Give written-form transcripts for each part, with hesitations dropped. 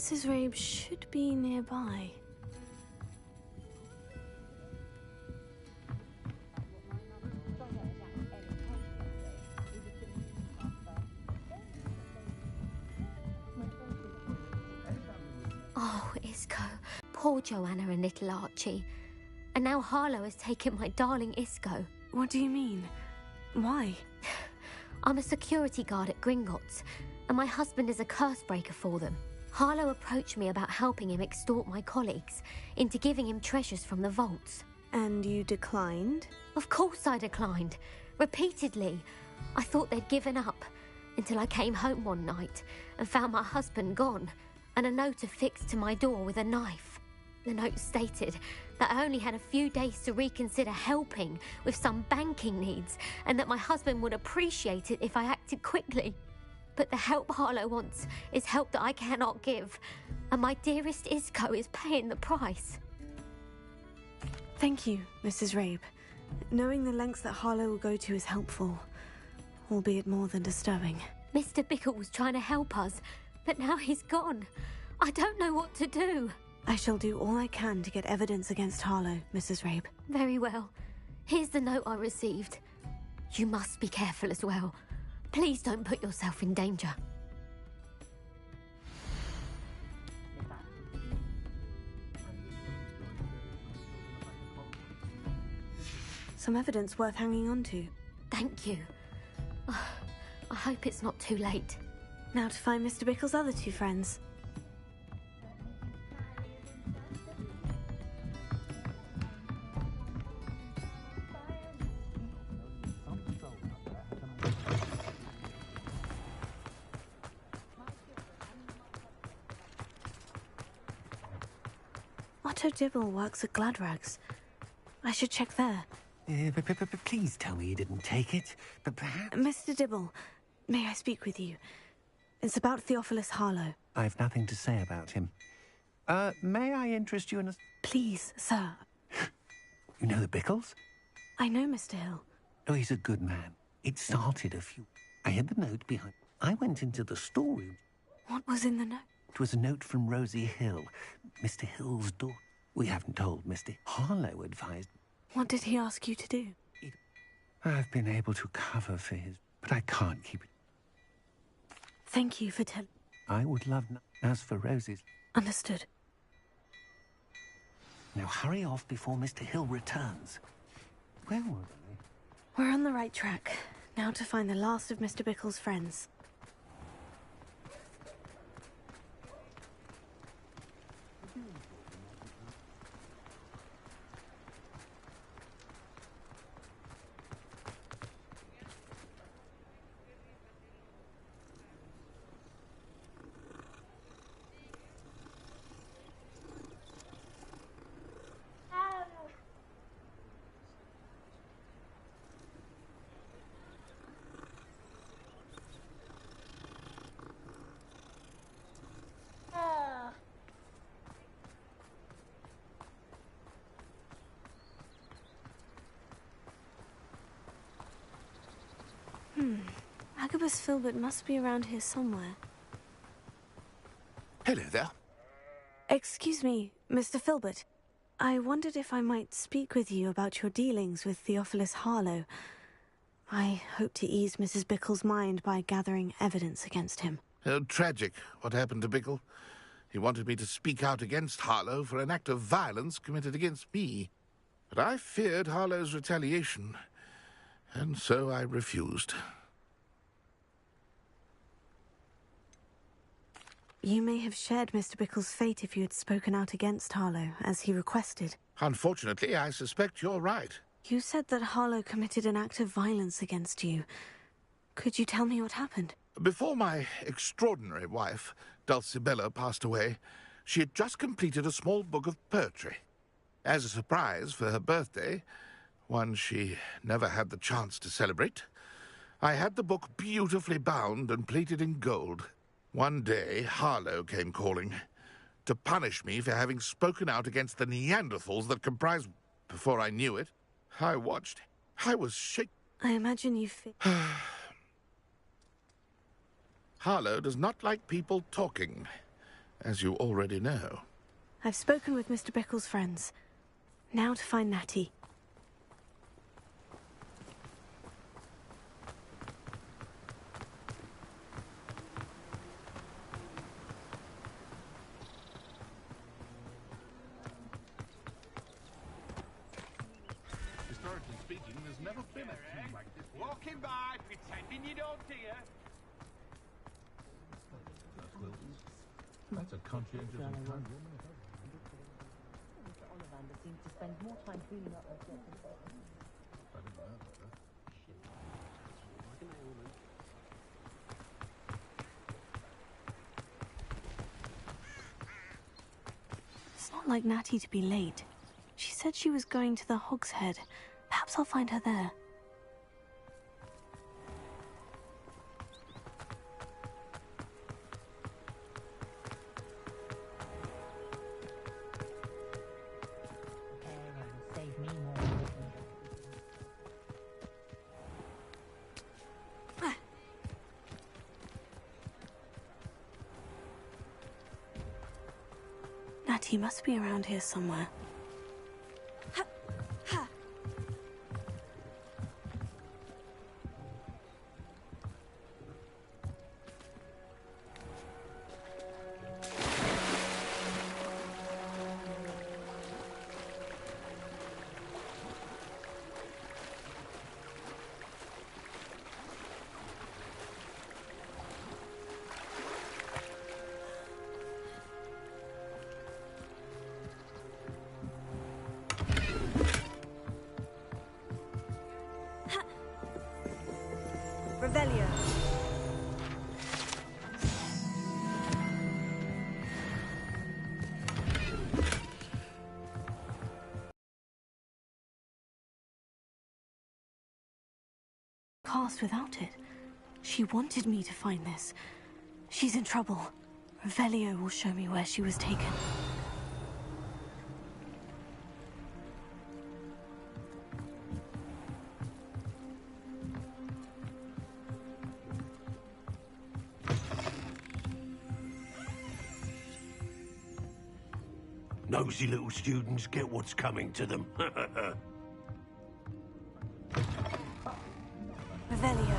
Mrs. Rabe should be nearby. Oh, Isco. Poor Joanna and little Archie. And now Harlow has taken my darling Isco. What do you mean? Why? I'm a security guard at Gringotts, and my husband is a curse breaker for them. Harlow approached me about helping him extort my colleagues into giving him treasures from the vaults. And you declined? Of course I declined. Repeatedly. I thought they'd given up, until I came home one night and found my husband gone, and a note affixed to my door with a knife. The note stated that I only had a few days to reconsider helping with some banking needs, and that my husband would appreciate it if I acted quickly. But the help Harlow wants is help that I cannot give, and my dearest Isco is paying the price. Thank you, Mrs. Rabe. Knowing the lengths that Harlow will go to is helpful, albeit more than disturbing. Mr. Bickle was trying to help us, but now he's gone. I don't know what to do. I shall do all I can to get evidence against Harlow, Mrs. Rabe. Very well. Here's the note I received. You must be careful as well. Please don't put yourself in danger. Some evidence worth hanging on to. Thank you. I hope it's not too late. Now to find Mr. Bickle's other two friends. Otto Dibble works at Gladrags. I should check there. Please tell me you didn't take it. But perhaps... Mr. Dibble, may I speak with you? It's about Theophilus Harlow. I've nothing to say about him. May I interest you in a... Please, sir. You know the Bickles? I know Mr. Hill. Oh, he's a good man. It started a few... I had the note behind... I went into the storeroom. What was in the note? It was a note from Rosie Hill, Mr. Hill's daughter. We haven't told Mr. Harlow advised... What did he ask you to do? I've been able to cover for his... But I can't keep it. Thank you for telling... I would love... As for Rosie's... Understood. Now hurry off before Mr. Hill returns. Where were they? We're on the right track. Now to find the last of Mr. Bickle's friends. Agabus Filbert must be around here somewhere. Hello there. Excuse me, Mr. Filbert. I wondered if I might speak with you about your dealings with Theophilus Harlow. I hope to ease Mrs. Bickle's mind by gathering evidence against him. Tragic, what happened to Bickle. He wanted me to speak out against Harlow for an act of violence committed against me. But I feared Harlow's retaliation, and so I refused. You may have shared Mr. Bickle's fate if you had spoken out against Harlow, as he requested. Unfortunately, I suspect you're right. You said that Harlow committed an act of violence against you. Could you tell me what happened? Before my extraordinary wife, Dulcibella, passed away, she had just completed a small book of poetry. As a surprise for her birthday, one she never had the chance to celebrate, I had the book beautifully bound and plated in gold. One day, Harlow came calling to punish me for having spoken out against the Neanderthals that comprise... Before I knew it, I watched. I was shaken. I imagine you Harlow does not like people talking. as you already know. I've spoken with Mr. Bickle's friends. Now to find Natty. Historically speaking, there's never been a king like this. Walking by, pretending you don't hear. That's a conscientious and Ollivander seems to spend more time cleaning up their stuff than It's not like Natty to be late. She said she was going to the Hog's Head. Perhaps I'll find her there. save me more. Natty must be around here somewhere. Revelio. Cast without it. She wanted me to find this. She's in trouble. Revelio will show me where she was taken. Nosy little students get what's coming to them. Revelio.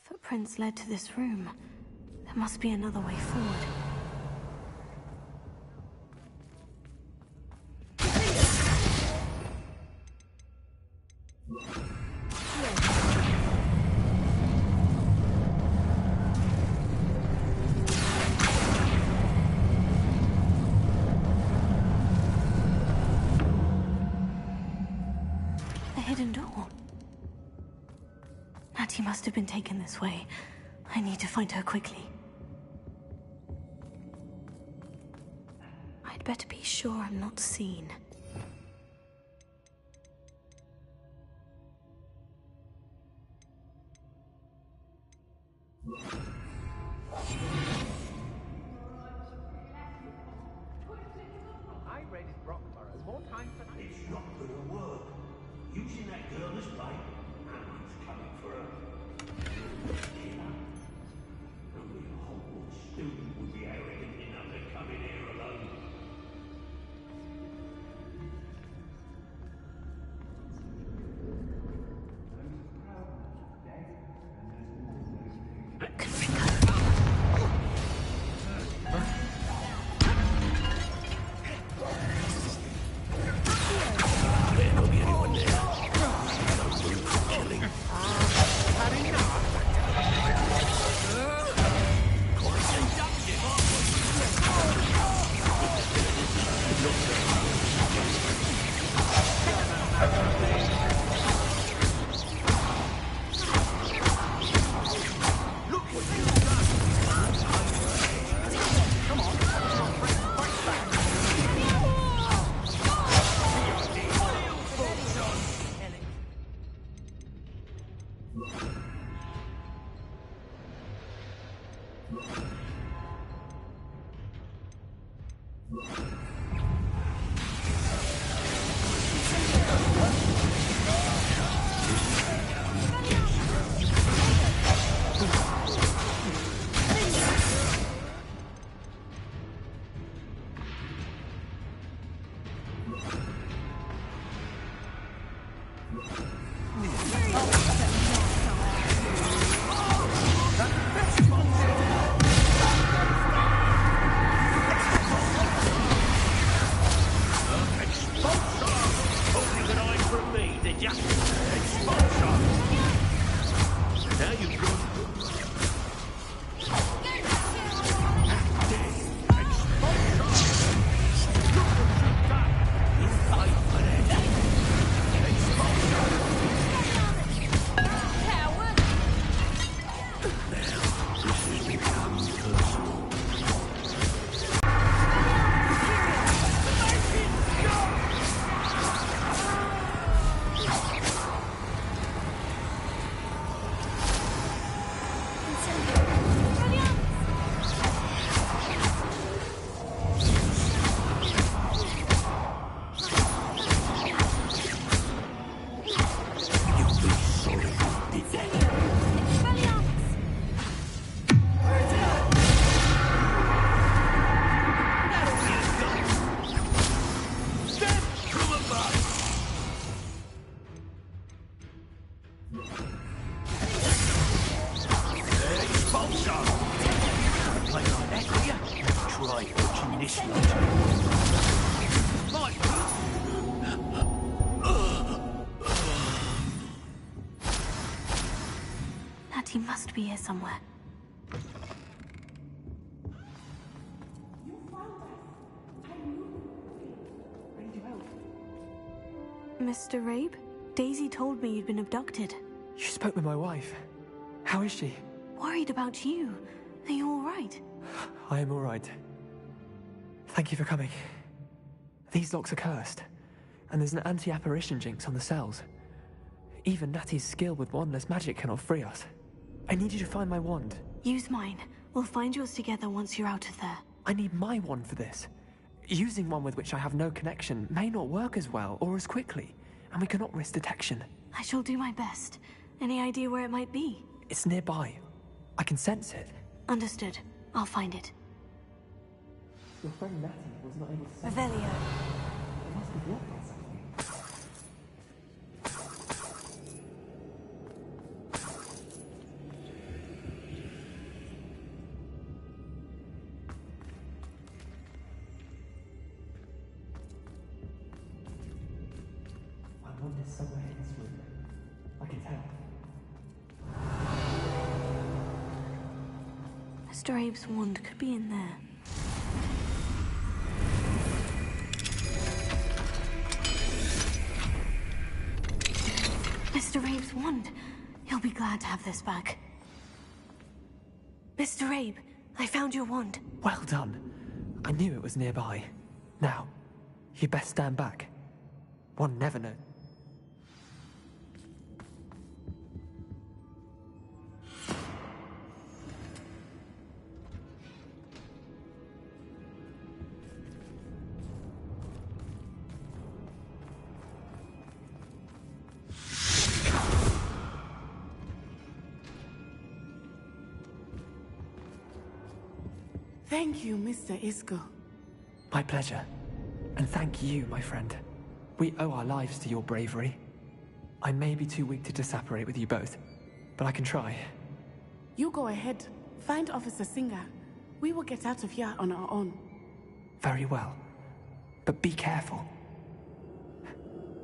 Footprints led to this room. There must be another way forward. Hidden door. Natty must have been taken this way. I need to find her quickly. I'd better be sure I'm not seen. I raided Brockborough more times than I... It's not gonna work. Using that girl as bait, Aaron's coming for her. Only a Hogwarts student would be arrogant enough to come in here alone. There won't be anyone there. No room for killing. Natty must be here somewhere. Mr. Rabe? Daisy told me you'd been abducted. You spoke with my wife. How is she? Worried about you. Are you all right? I am all right. Thank you for coming. These locks are cursed, and there's an anti-apparition jinx on the cells. Even Natty's skill with wandless magic cannot free us. I need you to find my wand. Use mine. We'll find yours together once you're out of there. I need my wand for this. Using one with which I have no connection may not work as well or as quickly, and we cannot risk detection. I shall do my best. Any idea where it might be? It's nearby. I can sense it. Understood. I'll find it. Your friend Natty was not able to sense Revelio. it. Must be blocked by something. My wand is somewhere in this room. I can tell. Mr. Abe's wand could be in there. Mr. Abe's wand. He'll be glad to have this back. Mr. Abe, I found your wand. Well done. I knew it was nearby. Now, you best stand back. One never knows. Thank you, Mr. Isco. My pleasure. And thank you, my friend. We owe our lives to your bravery. I may be too weak to disapparate with you both, but I can try. You go ahead. Find Officer Singer. We will get out of here on our own. Very well. But be careful.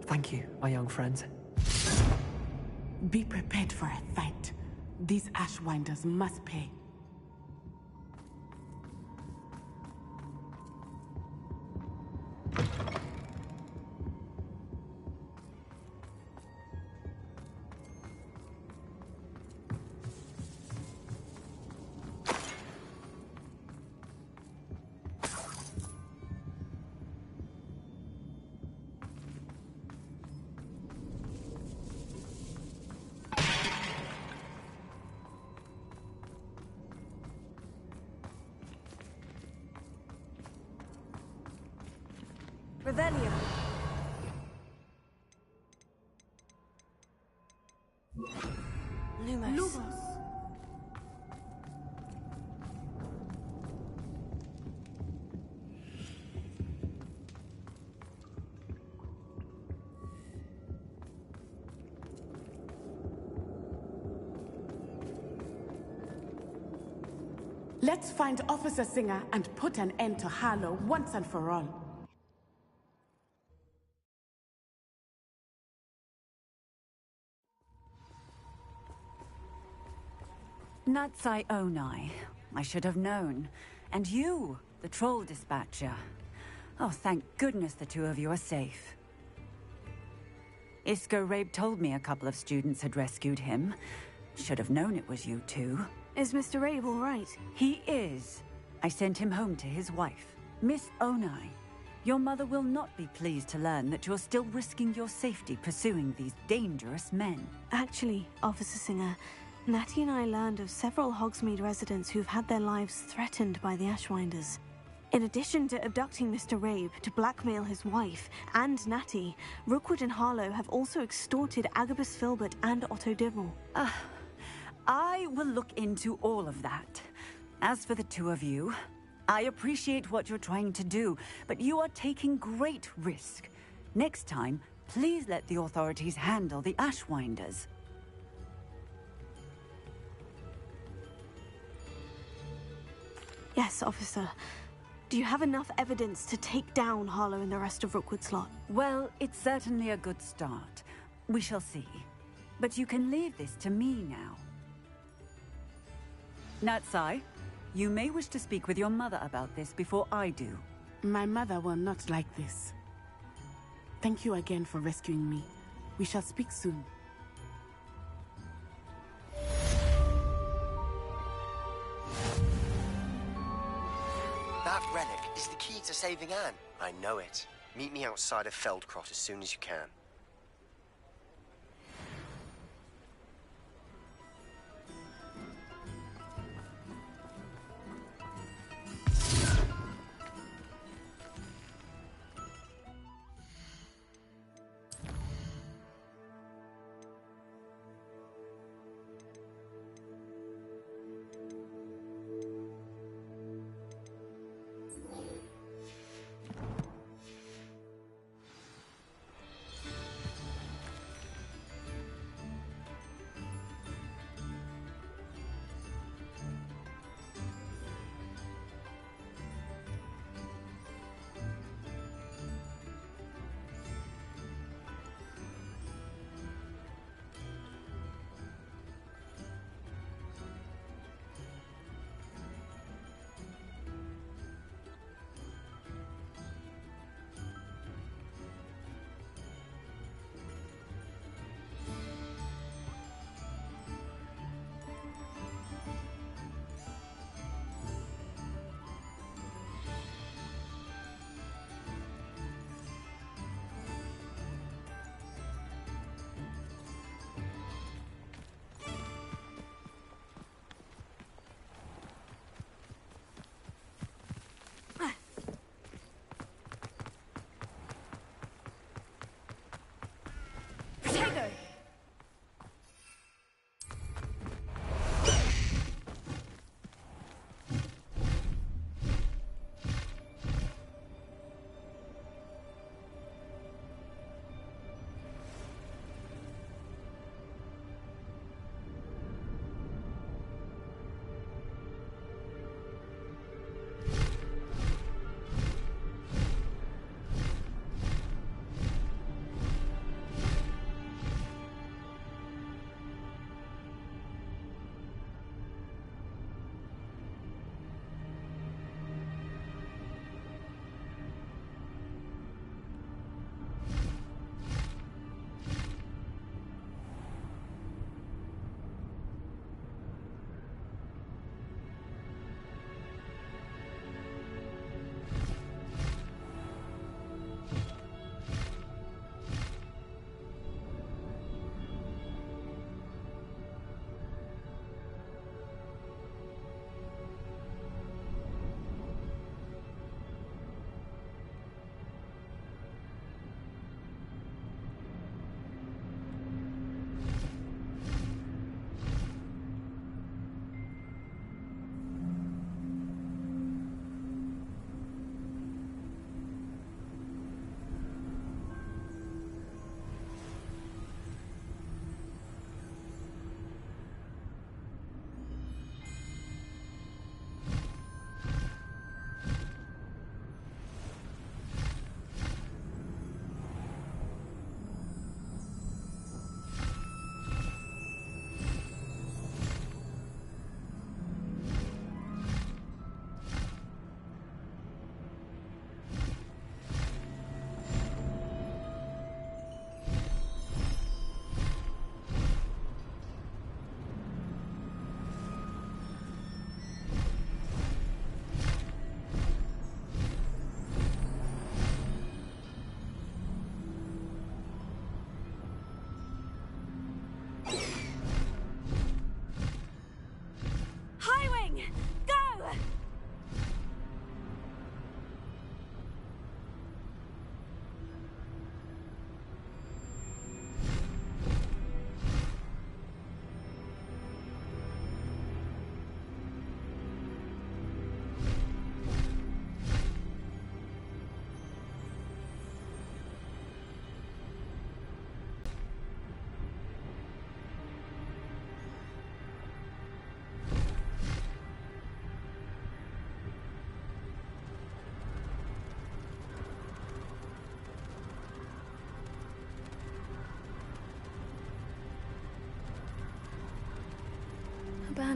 Thank you, my young friends. Be prepared for a fight. These Ashwinders must pay. Revelio. Lumos. Let's find Officer Singer and put an end to Harlow once and for all. Natsai Onai. I should have known. And you, the troll dispatcher. Oh, thank goodness the two of you are safe. Isco Rabe told me a couple of students had rescued him. Should have known it was you two. Is Mr. Rabe all right? He is. I sent him home to his wife. Miss Onai, your mother will not be pleased to learn that you're still risking your safety pursuing these dangerous men. Actually, Officer Singer, Natty and I learned of several Hogsmeade residents who've had their lives threatened by the Ashwinders. In addition to abducting Mr. Rabe to blackmail his wife and Natty, Rookwood and Harlow have also extorted Agabus Filbert and Otto Dibble. I will look into all of that. As for the two of you, I appreciate what you're trying to do, but you are taking great risk. Next time, please let the authorities handle the Ashwinders. Yes, officer. Do you have enough evidence to take down Harlow and the rest of Rookwood Slot? Well, it's certainly a good start. We shall see. But you can leave this to me now. Natsai, you may wish to speak with your mother about this before I do. My mother will not like this. Thank you again for rescuing me. We shall speak soon. That relic is the key to saving Anne. I know it. Meet me outside of Feldcroft as soon as you can.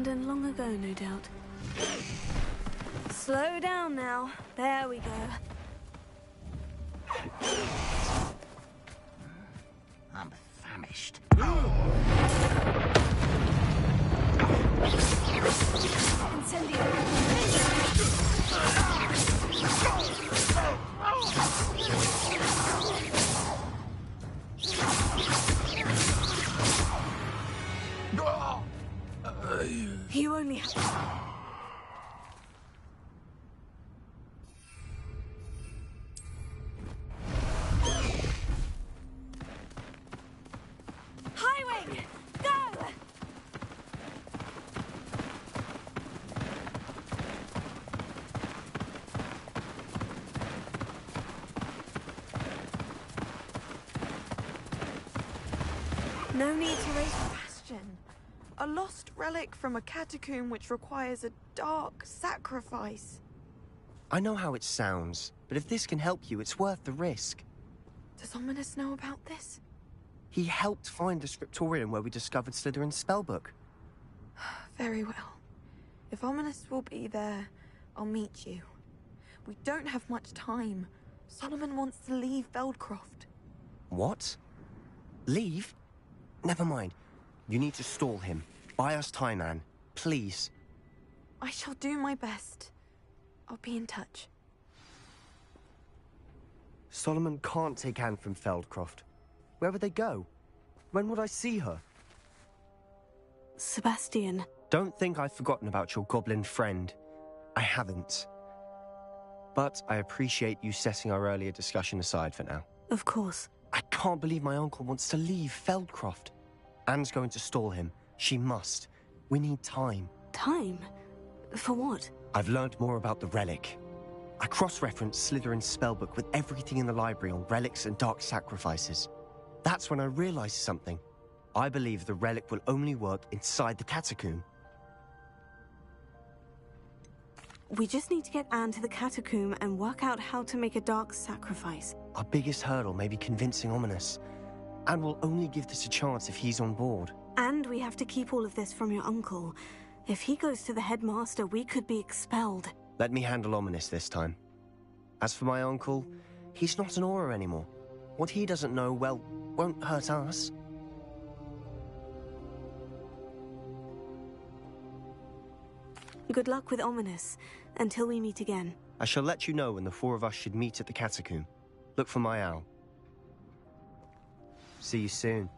Abandoned long ago, no doubt. Slow down now. There we go. I'm famished. You only have... Highwing! Go! No need to raise a bastion. A lost relic from a catacomb which requires a dark sacrifice. I know how it sounds, but if this can help you, it's worth the risk. Does Ominous know about this? He helped find the scriptorium where we discovered Slytherin's spellbook. Very well. If Ominous will be there, I'll meet you. We don't have much time. Solomon wants to leave Feldcroft. What? Leave? Never mind. You need to stall him. Buy us time, Anne. Please. I shall do my best. I'll be in touch. Solomon can't take Anne from Feldcroft. Where would they go? When would I see her? Sebastian. Don't think I've forgotten about your goblin friend. I haven't. But I appreciate you setting our earlier discussion aside for now. Of course. I can't believe my uncle wants to leave Feldcroft. Anne's going to stall him. She must. We need time. Time? For what? I've learned more about the relic. I cross-referenced Slytherin's spellbook with everything in the library on relics and dark sacrifices. That's when I realized something. I believe the relic will only work inside the catacomb. We just need to get Anne to the catacomb and work out how to make a dark sacrifice. Our biggest hurdle may be convincing Ominous. Anne will only give this a chance if he's on board. And we have to keep all of this from your uncle. If he goes to the headmaster, we could be expelled. Let me handle Ominous this time. As for my uncle, he's not an Auror anymore. What he doesn't know, well, won't hurt us. Good luck with Ominous, until we meet again. I shall let you know when the four of us should meet at the catacomb. Look for my owl. See you soon.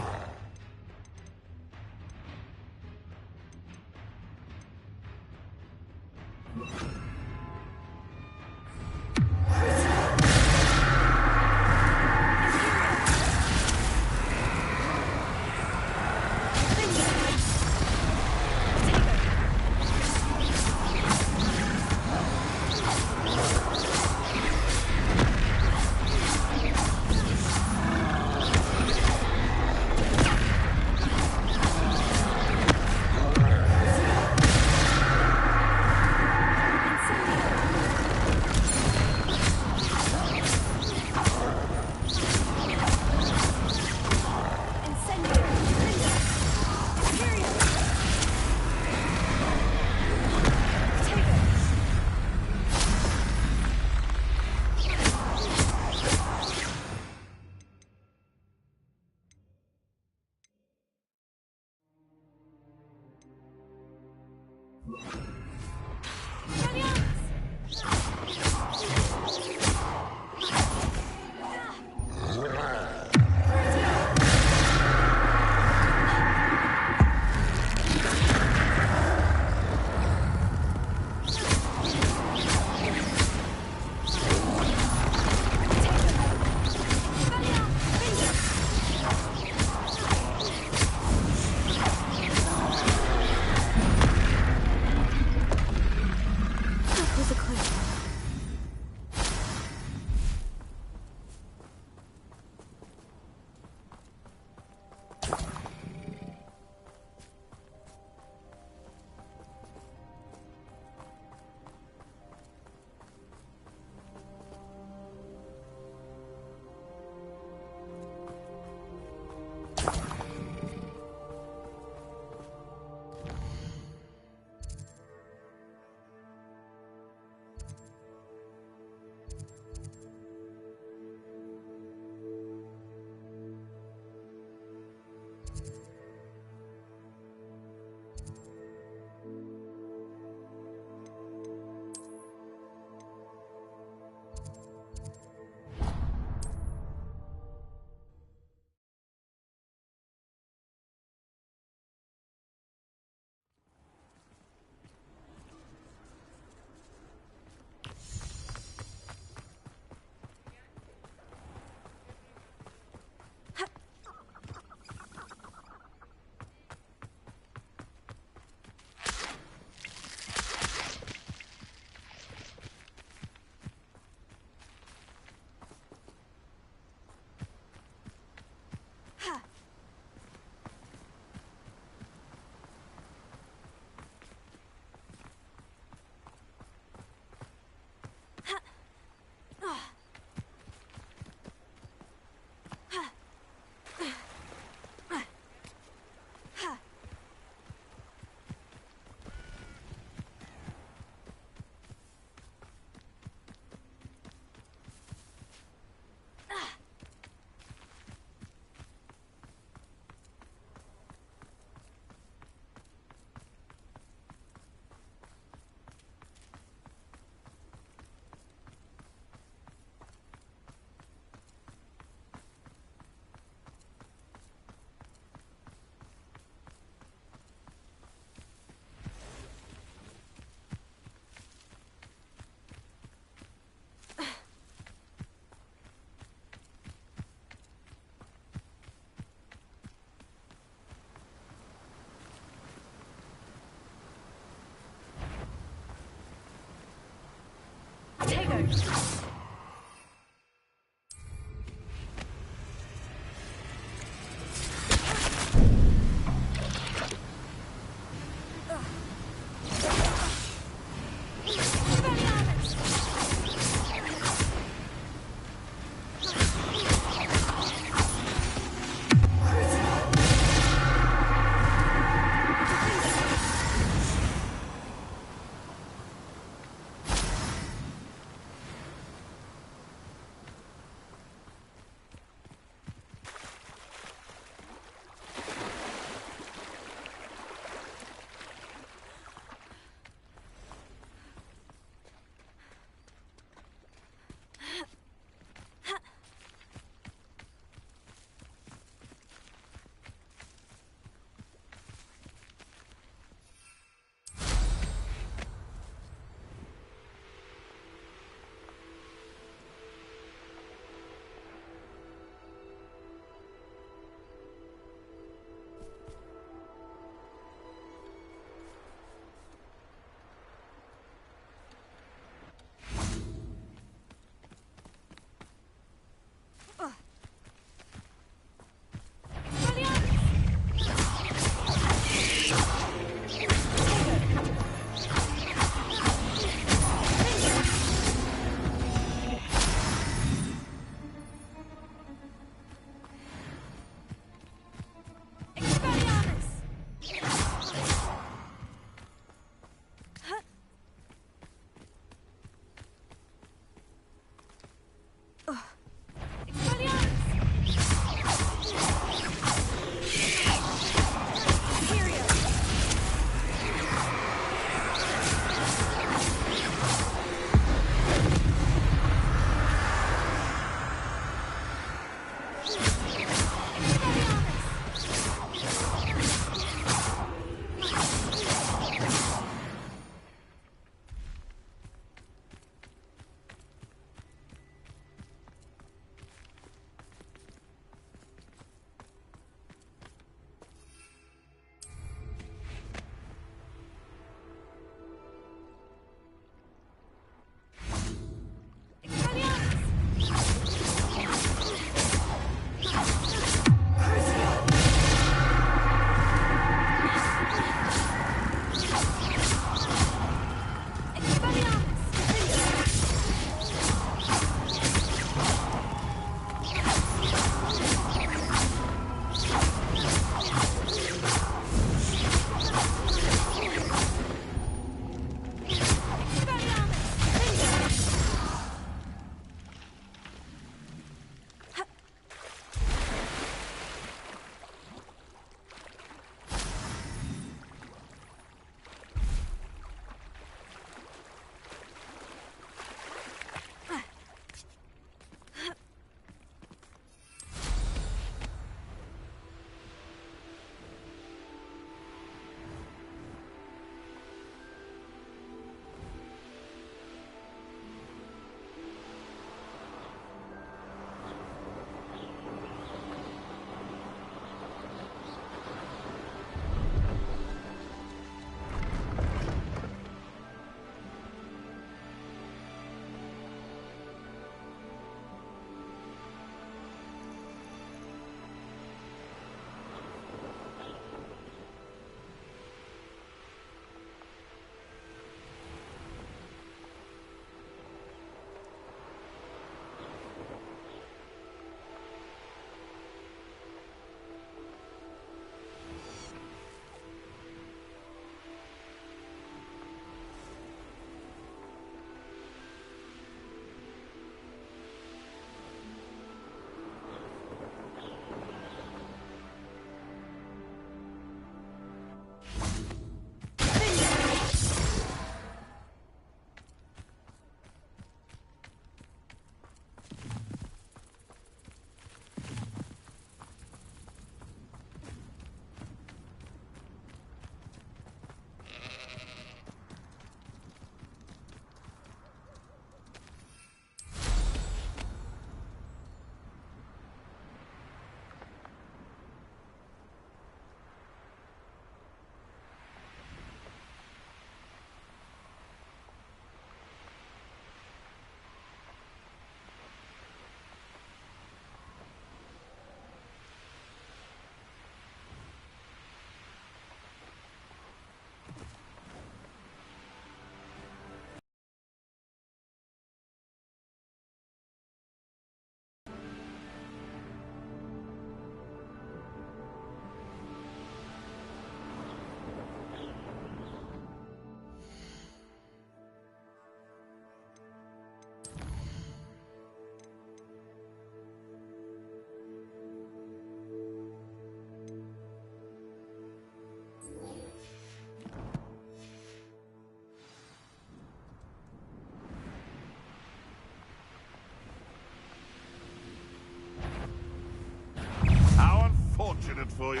for you.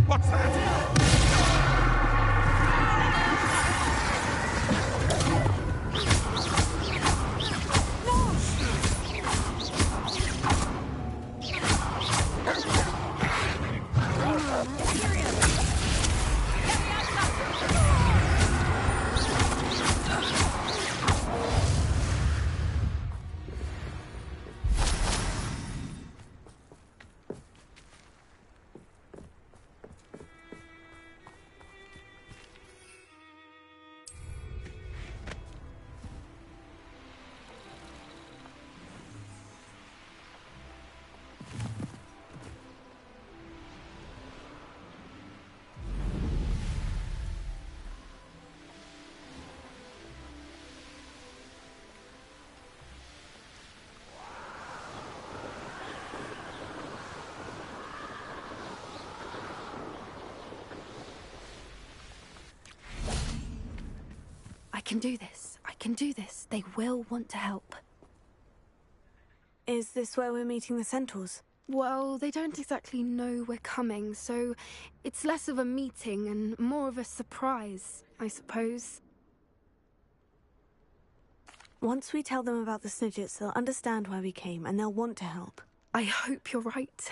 What's that? I can do this. I can do this. They will want to help. Is this where we're meeting the centaurs? Well, they don't exactly know we're coming, so it's less of a meeting and more of a surprise, I suppose. Once we tell them about the Snidgets, they'll understand why we came and they'll want to help. I hope you're right.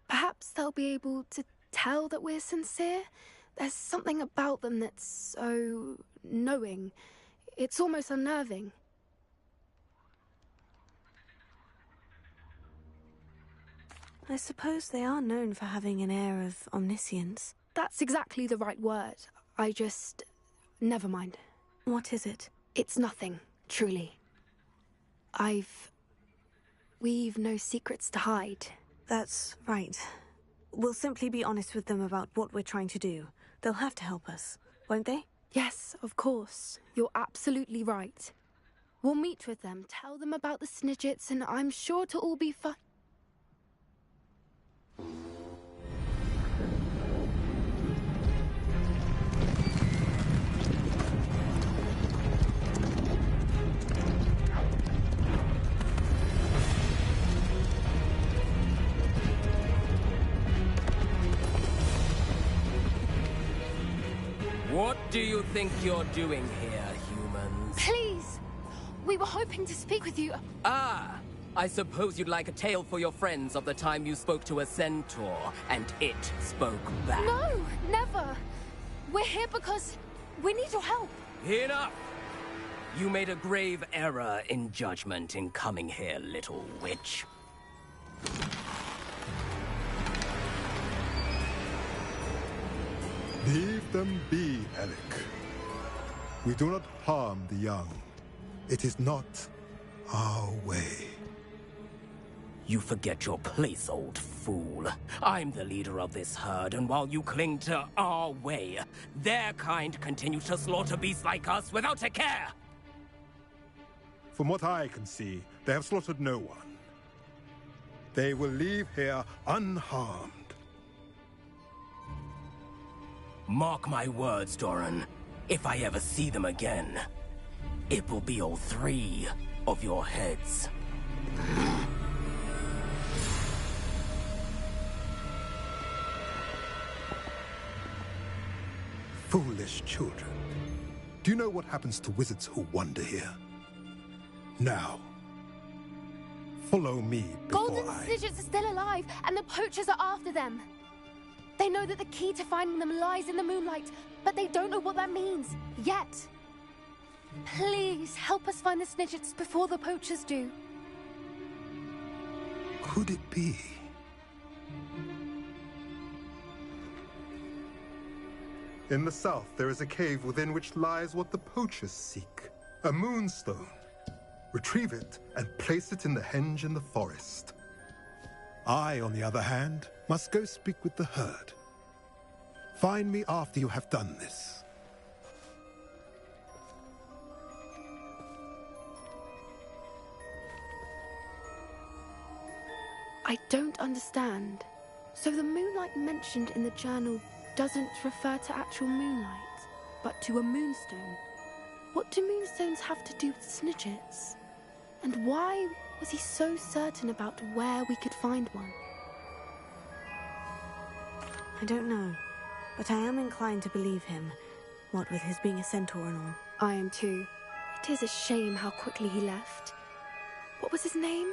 Perhaps they'll be able to tell that we're sincere. There's something about them that's so knowing. It's almost unnerving. I suppose they are known for having an air of omniscience. That's exactly the right word. I just... never mind. What is it? It's nothing, truly. We've no secrets to hide. That's right. We'll simply be honest with them about what we're trying to do. They'll have to help us, won't they? Yes, of course. You're absolutely right. We'll meet with them, tell them about the Snidgets, and I'm sure it'll all be fun. What do you think you're doing here, humans? Please! We were hoping to speak with you. Ah! I suppose you'd like a tale for your friends of the time you spoke to a centaur, and it spoke back. No! Never! We're here because we need your help. Enough! You made a grave error in judgment in coming here, little witch. Leave them be, Alec. We do not harm the young. It is not our way. You forget your place, old fool. I'm the leader of this herd, and while you cling to our way, their kind continue to slaughter beasts like us without a care! From what I can see, they have slaughtered no one. They will leave here unharmed. Mark my words, Doran. If I ever see them again, it will be all 3 of your heads. Foolish children. Do you know what happens to wizards who wander here? Now, follow me before Golden Snidgets are still alive, and the poachers are after them. They know that the key to finding them lies in the moonlight, but they don't know what that means, yet. Please, help us find the Snidgets before the poachers do. Could it be? In the south, there is a cave within which lies what the poachers seek. A moonstone. Retrieve it and place it in the henge in the forest. I, on the other hand, must go speak with the herd. Find me after you have done this. I don't understand. So the moonlight mentioned in the journal doesn't refer to actual moonlight, but to a moonstone. What do moonstones have to do with Snidgets? And why was he so certain about where we could find one? I don't know, but I am inclined to believe him, what with his being a centaur and all. I am too. It is a shame how quickly he left. What was his name?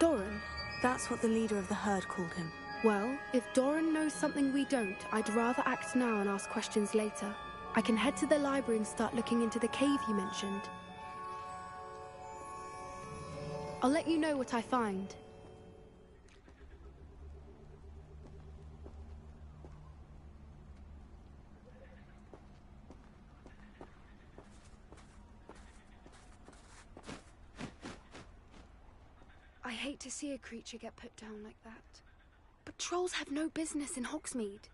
Doran? That's what the leader of the herd called him. Well, if Doran knows something we don't, I'd rather act now and ask questions later. I can head to the library and start looking into the cave you mentioned. I'll let you know what I find. I hate to see a creature get put down like that. But trolls have no business in Hogsmeade.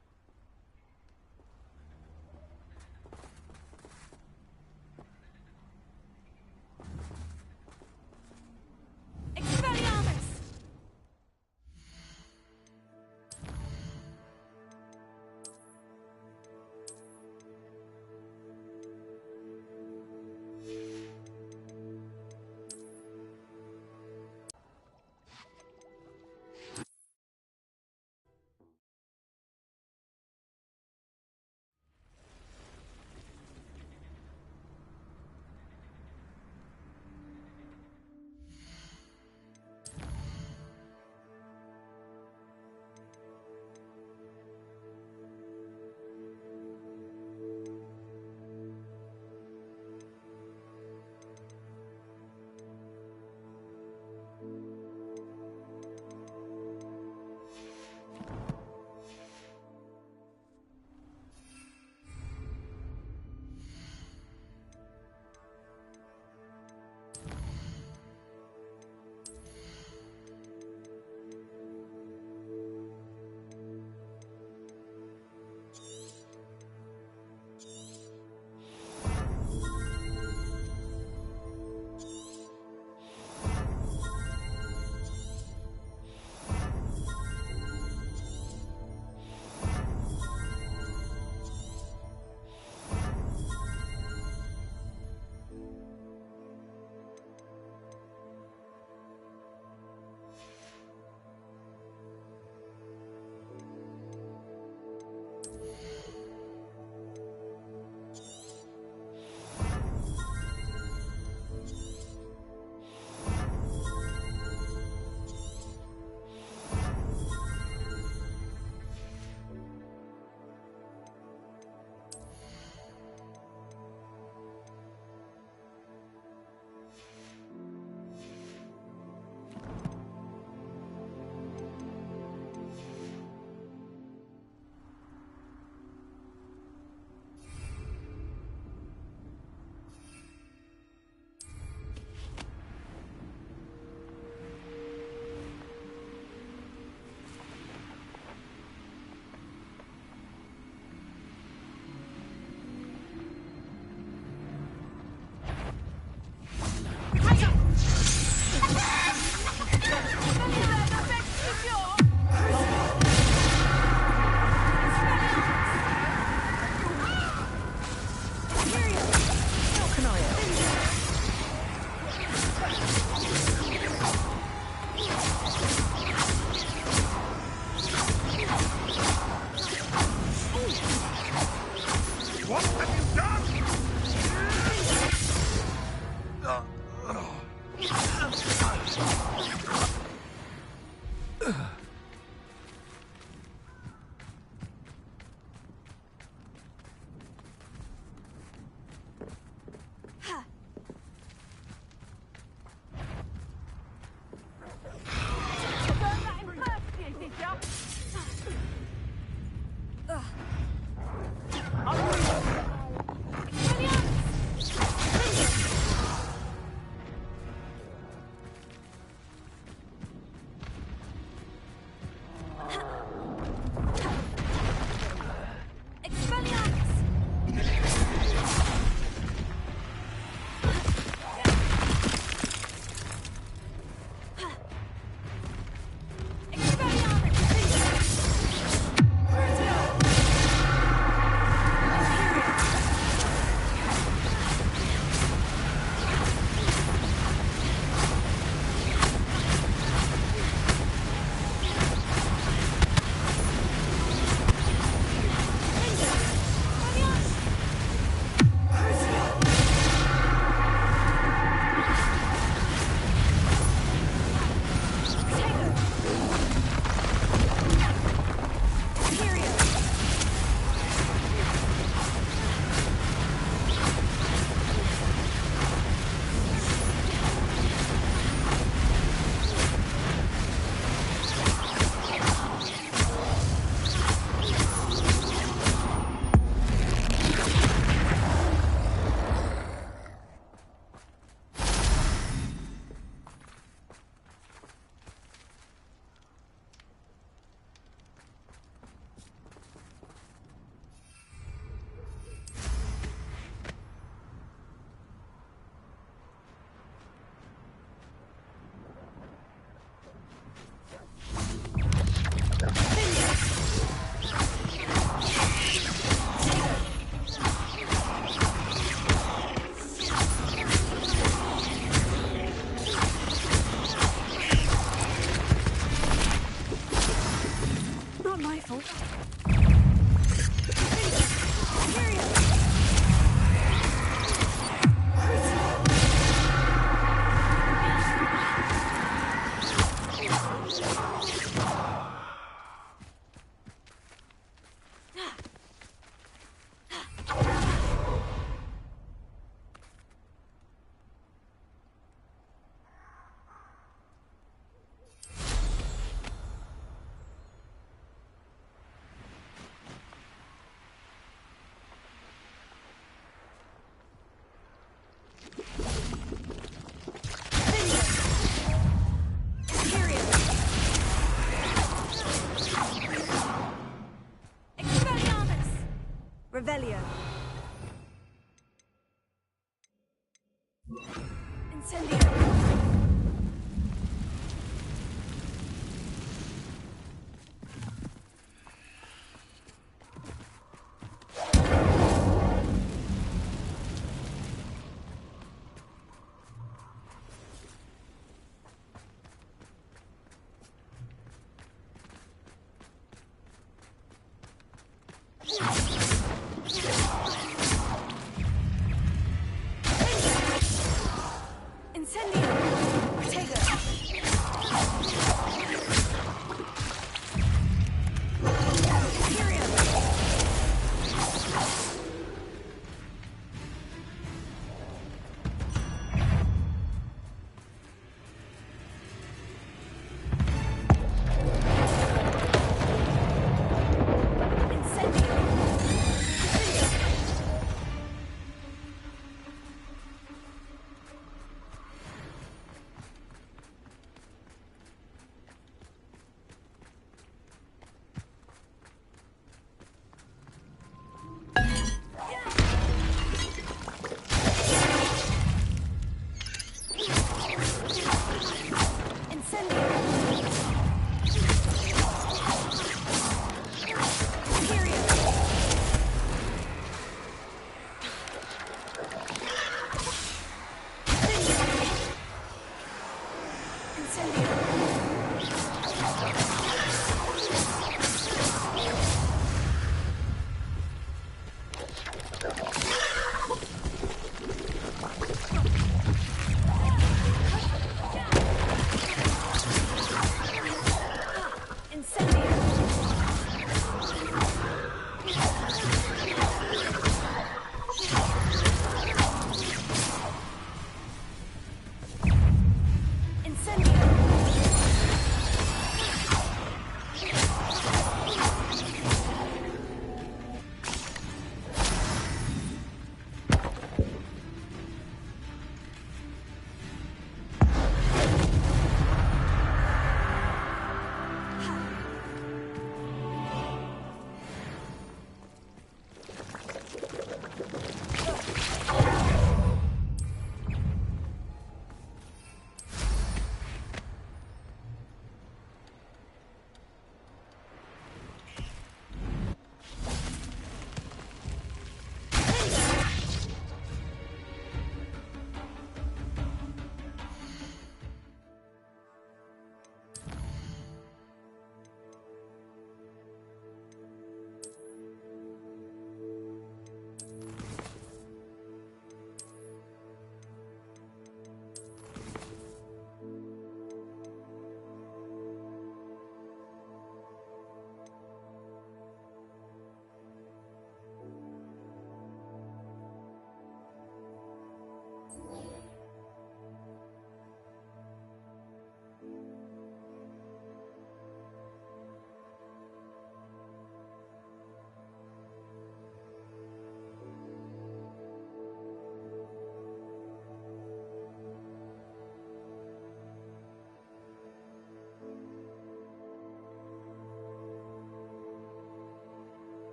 Revelio. Incendio. Incendio.